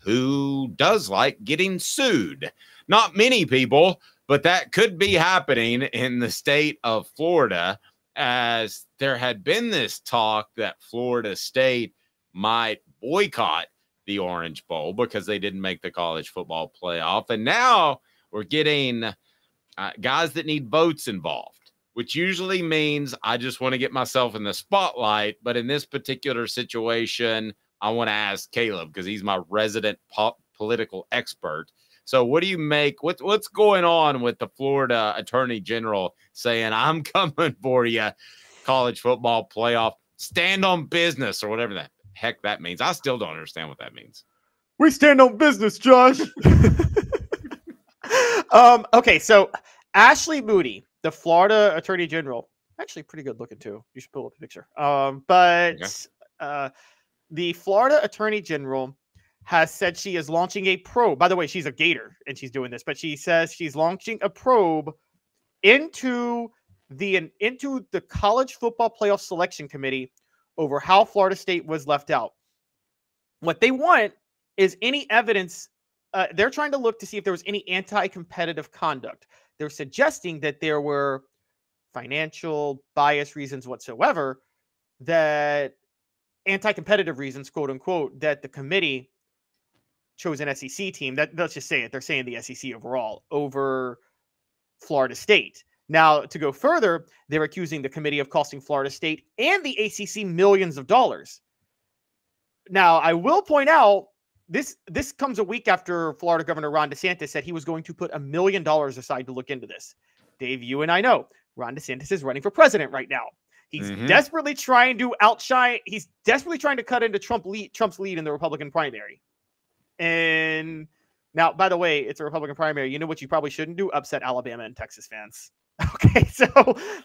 who does like getting sued. Not many people, but that could be happening in the state of Florida, as there had been this talk that Florida State might boycott the Orange Bowl because they didn't make the college football playoff. And now we're getting guys that need votes involved, which usually means I just want to get myself in the spotlight. But in this particular situation, I want to ask Caleb because he's my resident political expert. So what do you make? What's going on with the Florida Attorney General saying, I'm coming for you, college football playoff, stand on business, or whatever that heck that means? I still don't understand what that means. We stand on business, Josh. Okay, so Ashley Moody, the Florida Attorney General, actually pretty good looking too. You should pull up a picture. The Florida Attorney General has said she is launching a probe. By the way, she's a Gator and she's doing this, but she says she's launching a probe into the college football playoff selection committee over how Florida State was left out. What they want is any evidence. They're trying to look to see if there was any anti-competitive conduct. They're suggesting that there were financial bias reasons whatsoever, that anti-competitive reasons, quote unquote, that the committee chose an SEC team. That, let's just say it. They're saying the SEC overall over Florida State. Now, to go further, they're accusing the committee of costing Florida State and the ACC millions of dollars. Now, I will point out, this comes a week after Florida Governor Ron DeSantis said he was going to put $1 million aside to look into this. Dave, you and I know Ron DeSantis is running for president right now. He's desperately trying to outshine. He's desperately trying to cut into Trump's lead in the Republican primary. And now, by the way, it's a Republican primary. You know what you probably shouldn't do? Upset Alabama and Texas fans. Okay, so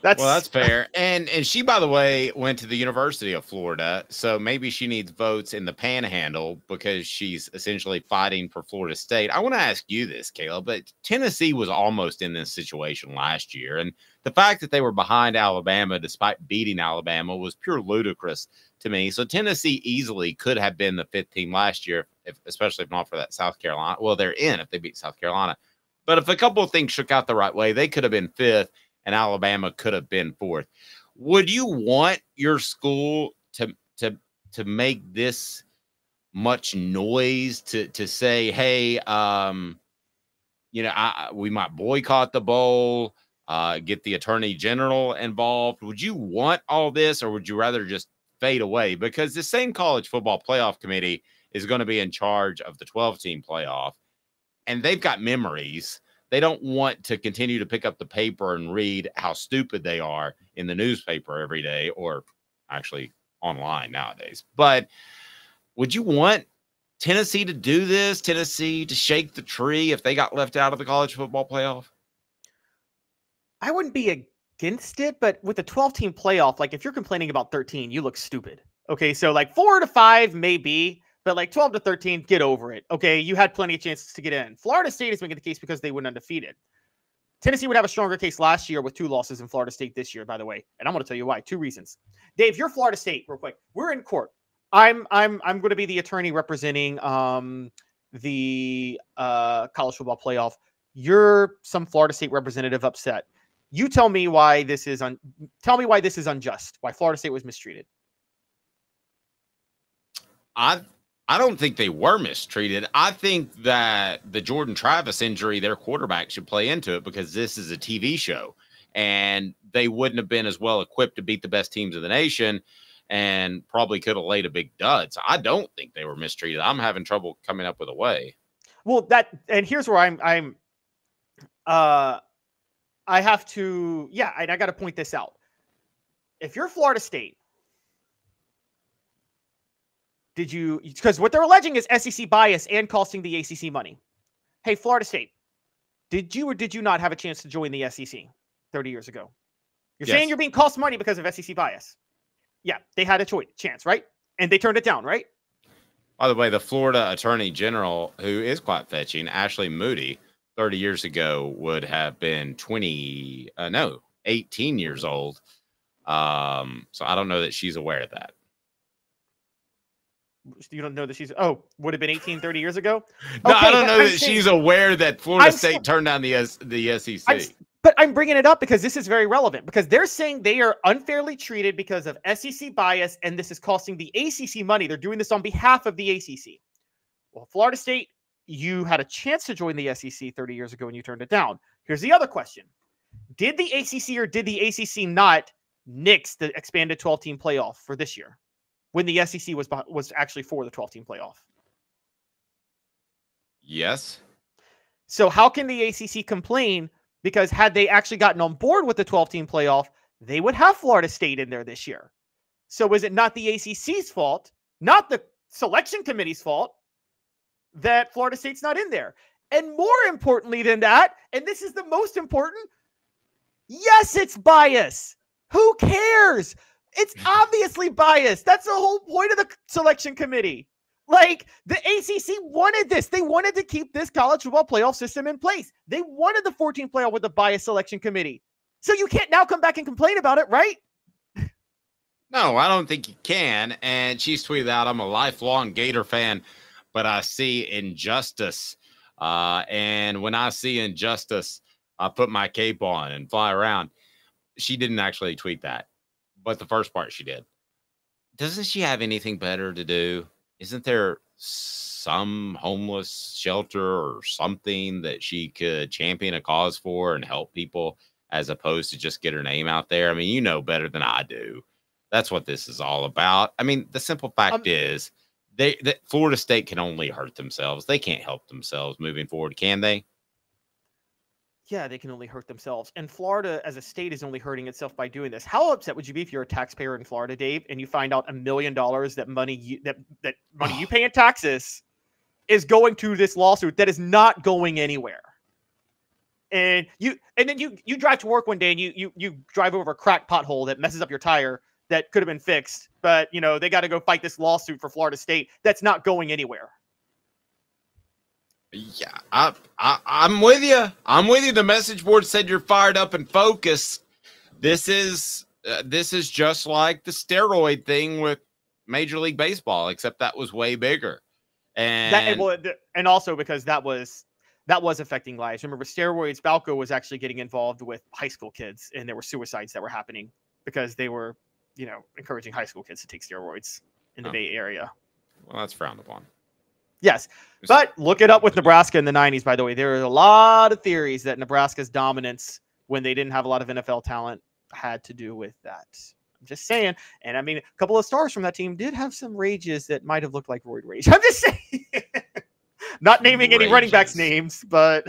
that's fair. And she, by the way, went to the University of Florida, so maybe she needs votes in the Panhandle because she's essentially fighting for Florida State. I want to ask you this, Caleb, but Tennessee was almost in this situation last year, and the fact that they were behind Alabama despite beating Alabama was pure ludicrous to me. So Tennessee easily could have been the 5th team last year, especially if not for that South Carolina. Well, they're in if they beat South Carolina. But if a couple of things shook out the right way, they could have been 5th and Alabama could have been 4th. Would you want your school to make this much noise to say, hey, we might boycott the bowl, get the Attorney General involved? Would you want all this, or would you rather just fade away? Because the same college football playoff committee is going to be in charge of the 12-team playoff. And they've got memories. They don't want to continue to pick up the paper and read how stupid they are in the newspaper every day, or actually online nowadays. But would you want Tennessee to do this? Tennessee to shake the tree if they got left out of the college football playoff? I wouldn't be against it, but with the 12-team playoff, like if you're complaining about 13, you look stupid. Okay, so like 4 to 5 maybe. But like 12 to 13, get over it. Okay, you had plenty of chances to get in. Florida State is making the case because they went undefeated. Tennessee would have a stronger case last year with 2 losses in Florida State this year, by the way. And I'm going to tell you why. 2 reasons. Dave, you're Florida State, real quick. We're in court. I'm going to be the attorney representing the college football playoff. You're some Florida State representative upset. You tell me why this is unjust. Why Florida State was mistreated. I don't think they were mistreated. I think that the Jordan Travis injury, their quarterback, should play into it because this is a TV show and they wouldn't have been as well equipped to beat the best teams of the nation and probably could have laid a big dud. So I don't think they were mistreated. I'm having trouble coming up with a way. Well, and here's where I have to, I got to point this out. If you're Florida State, because what they're alleging is SEC bias and costing the ACC money. Hey, Florida State, did you or did you not have a chance to join the SEC 30 years ago? You're saying you're being cost money because of SEC bias. Yeah, they had a chance, right? And they turned it down, right? By the way, the Florida Attorney General, who is quite fetching, Ashley Moody, 30 years ago would have been 18 years old. So I don't know that she's aware of that. You don't know that she's, would have been 18, 30 years ago? No, Okay, I don't know that she's aware that Florida State turned down the SEC. But I'm bringing it up because this is very relevant, because they're saying they are unfairly treated because of SEC bias, and this is costing the ACC money. They're doing this on behalf of the ACC. Well, Florida State, you had a chance to join the SEC 30 years ago and you turned it down. Here's the other question. Did the ACC or did the ACC not nix the expanded 12-team playoff for this year when the SEC was actually for the 12-team playoff? Yes. So how can the ACC complain? Because had they actually gotten on board with the 12-team playoff, they would have Florida State in there this year. So is it not the ACC's fault, not the selection committee's fault, that Florida State's not in there? And more importantly than that, and this is the most important, yes, it's bias. Who cares? It's obviously biased. That's the whole point of the selection committee. Like, the ACC wanted this. They wanted to keep this college football playoff system in place. They wanted the 14 playoff with a biased selection committee. So you can't now come back and complain about it, right? No, I don't think you can. And she's tweeted out, I'm a lifelong Gator fan, but I see injustice. And when I see injustice, I put my cape on and fly around. She didn't actually tweet that, but the first part she did. Doesn't she have anything better to do? Isn't there some homeless shelter or something that she could champion a cause for and help people, as opposed to just get her name out there? I mean, you know better than I do. That's what this is all about. I mean, the simple fact is that Florida State can only hurt themselves. They can't help themselves moving forward, can they? Yeah, they can only hurt themselves. And Florida as a state is only hurting itself by doing this. How upset would you be if you're a taxpayer in Florida, Dave, and you find out $1 million that money you pay in taxes is going to this lawsuit that is not going anywhere? And then you drive to work one day and you drive over a cracked pothole that messes up your tire that could have been fixed, but they got to go fight this lawsuit for Florida State that's not going anywhere. Yeah, I'm with you. I'm with you. The message board said you're fired up and focused. This is just like the steroid thing with Major League Baseball, except that was way bigger. And also because that was affecting lives. Remember, steroids, Balco was actually getting involved with high school kids, and there were suicides that were happening because they were, encouraging high school kids to take steroids in the Bay Area. Well, that's frowned upon. Yes, but look it up with Nebraska in the 90s, by the way. There are a lot of theories that Nebraska's dominance when they didn't have a lot of NFL talent had to do with that. I'm just saying. And I mean, a couple of stars from that team did have some rages that might have looked like roid rage. I'm just saying. Not naming any running backs' names, but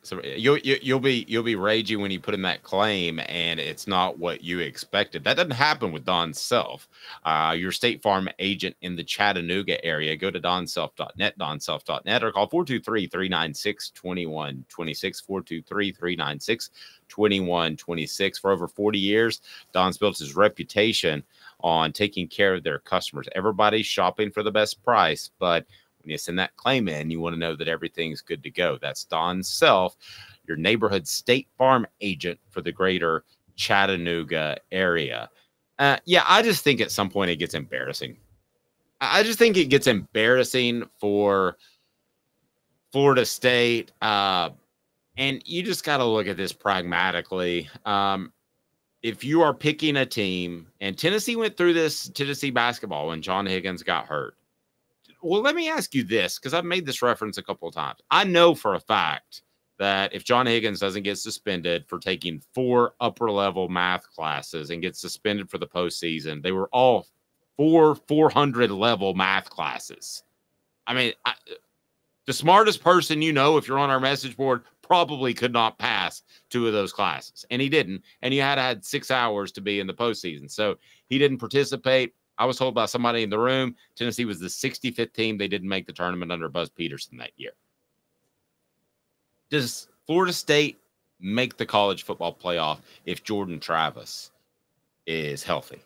so you'll be raging when you put in that claim and it's not what you expected. That doesn't happen with Don Self. Your State Farm agent in the Chattanooga area. Go to donself.net, donself.net, or call 423-396-2126, 423-396-2126. For over 40 years, Don's built his reputation on taking care of their customers. Everybody's shopping for the best price, but when you send that claim in, you want to know that everything's good to go. That's Don Self, your neighborhood State Farm agent for the greater Chattanooga area. I just think at some point it gets embarrassing. I just think it gets embarrassing for Florida State. And you just got to look at this pragmatically. If you are picking a team, and Tennessee went through this, Tennessee basketball, when John Higgins got hurt. Well, let me ask you this, because I've made this reference a couple of times. I know for a fact that if John Higgins doesn't get suspended for taking 4 upper-level math classes and gets suspended for the postseason, they were all 400-level math classes. I mean, the smartest person if you're on our message board, probably could not pass 2 of those classes, and he didn't. And he had 6 hours to be in the postseason, so he didn't participate. I was told by somebody in the room, Tennessee was the 65th team. They didn't make the tournament under Buzz Peterson that year. Does Florida State make the college football playoff if Jordan Travis is healthy?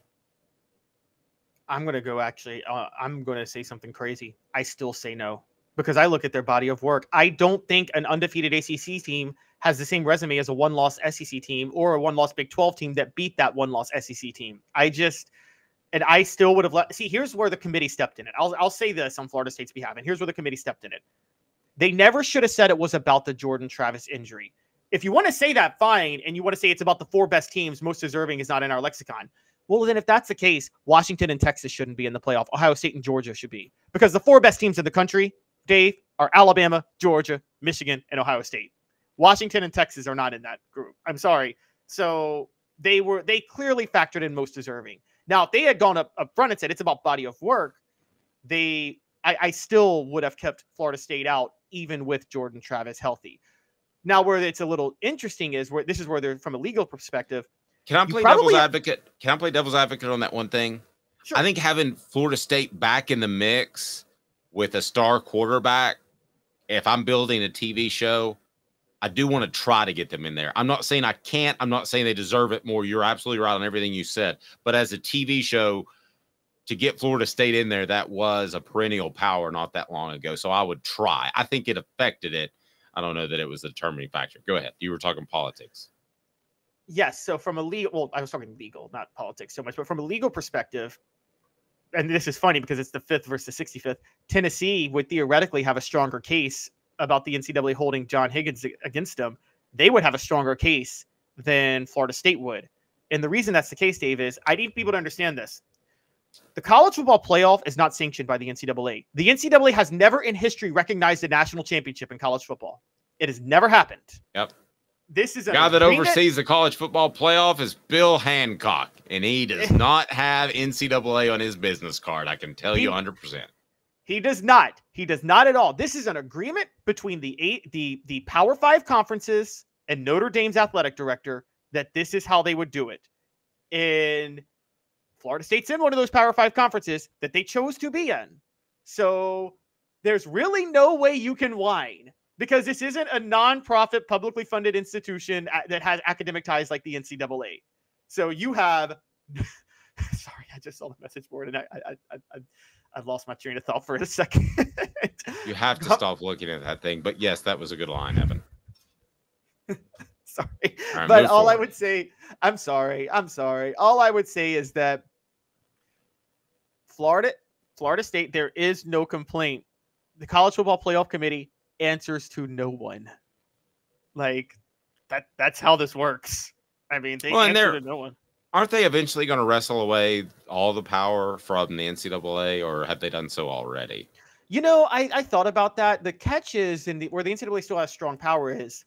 I'm going to go I'm going to say something crazy. I still say no, because I look at their body of work. I don't think an undefeated ACC team has the same resume as a one-loss SEC team or a one-loss Big 12 team that beat that one-loss SEC team. And I still would have let. See, here's where the committee stepped in it. I'll say this on Florida State's behalf, and here's where the committee stepped in it. They never should have said it was about the Jordan Travis injury. If you want to say that, fine, and you want to say it's about the 4 best teams, most deserving is not in our lexicon. Well, then if that's the case, Washington and Texas shouldn't be in the playoff. Ohio State and Georgia should be. Because the 4 best teams in the country, Dave, are Alabama, Georgia, Michigan, and Ohio State. Washington and Texas are not in that group. I'm sorry. So they clearly factored in most deserving. Now, if they had gone up front and said it's about body of work, I still would have kept Florida State out, even with Jordan Travis healthy. Now, where it's a little interesting is where they're from a legal perspective. Can I play devil's advocate? Can I play devil's advocate on that one thing? Sure. I think having Florida State back in the mix with a star quarterback, if I'm building a TV show, I do want to try to get them in there. I'm not saying I can't. I'm not saying they deserve it more. You're absolutely right on everything you said. But as a TV show, to get Florida State in there, that was a perennial power not that long ago. So I would try. I think it affected it. I don't know that it was the determining factor. Go ahead. You were talking politics. Yes. So from a legal, well, I was talking legal, not politics so much, but from a legal perspective, and this is funny because it's the 5th versus the 65th, Tennessee would theoretically have a stronger case about the NCAA holding John Higgins against them. They would have a stronger case than Florida State would. And the reason that's the case, Dave, is I need people to understand this. The college football playoff is not sanctioned by the NCAA. The NCAA has never in history recognized a national championship in college football. It has never happened. Yep. This is the guy that oversees the college football playoff is Bill Hancock, and he does not have NCAA on his business card. I can tell you 100%. He does not. He does not at all. This is an agreement between the Power 5 conferences and Notre Dame's athletic director that this is how they would do it. And Florida State's in one of those Power 5 conferences that they chose to be in. So there's really no way you can whine because this isn't a nonprofit, publicly funded institution that has academic ties like the NCAA. So you have, sorry, I just saw the message board and I've lost my train of thought for a second. You have to stop looking at that thing. But yes, that was a good line, Evan. Sorry. Right, but all I would say, I'm sorry. All I would say is that Florida State, there is no complaint. The College Football Playoff Committee answers to no one. Like that's how this works. I mean, they answer to no one. Aren't they eventually going to wrestle away all the power from the NCAA, or have they done so already? You know, I thought about that. The catch is where the NCAA still has strong power is,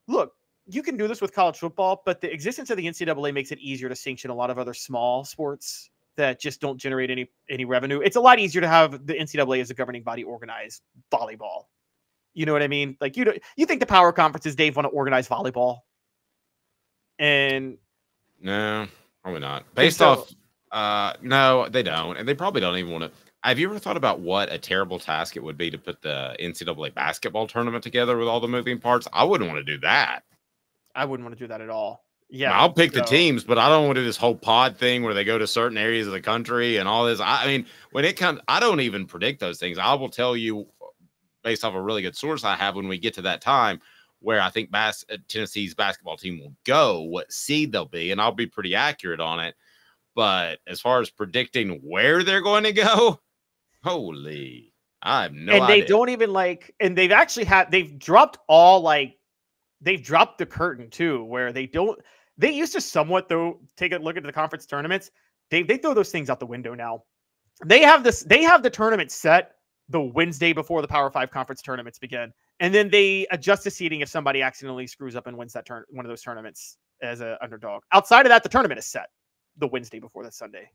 look, you can do this with college football, but the existence of the NCAA makes it easier to sanction a lot of other small sports that just don't generate any revenue. It's a lot easier to have the NCAA as a governing body organize volleyball. You know what I mean? Like you think the power conferences, Dave, want to organize volleyball? And no, probably not. Based off, no, they don't, and they probably don't even want to. Have you ever thought about what a terrible task it would be to put the NCAA basketball tournament together with all the moving parts? I wouldn't want to do that. I wouldn't want to do that at all. Yeah, I'll pick the teams, but I don't want to do this whole pod thing where they go to certain areas of the country and all this. I mean, when it comes, I don't even predict those things. I will tell you based off a really good source I have when we get to that time where I think Tennessee's basketball team will go, what seed they'll be, and I'll be pretty accurate on it. But as far as predicting where they're going to go, holy, I have no idea. And they don't even and they've dropped the curtain too, where they used to somewhat take a look at the conference tournaments. They throw those things out the window now. They have the tournament set the Wednesday before the Power 5 conference tournaments begin. And then they adjust the seating if somebody accidentally screws up and wins one of those tournaments as an underdog. Outside of that, the tournament is set the Wednesday before the Sunday.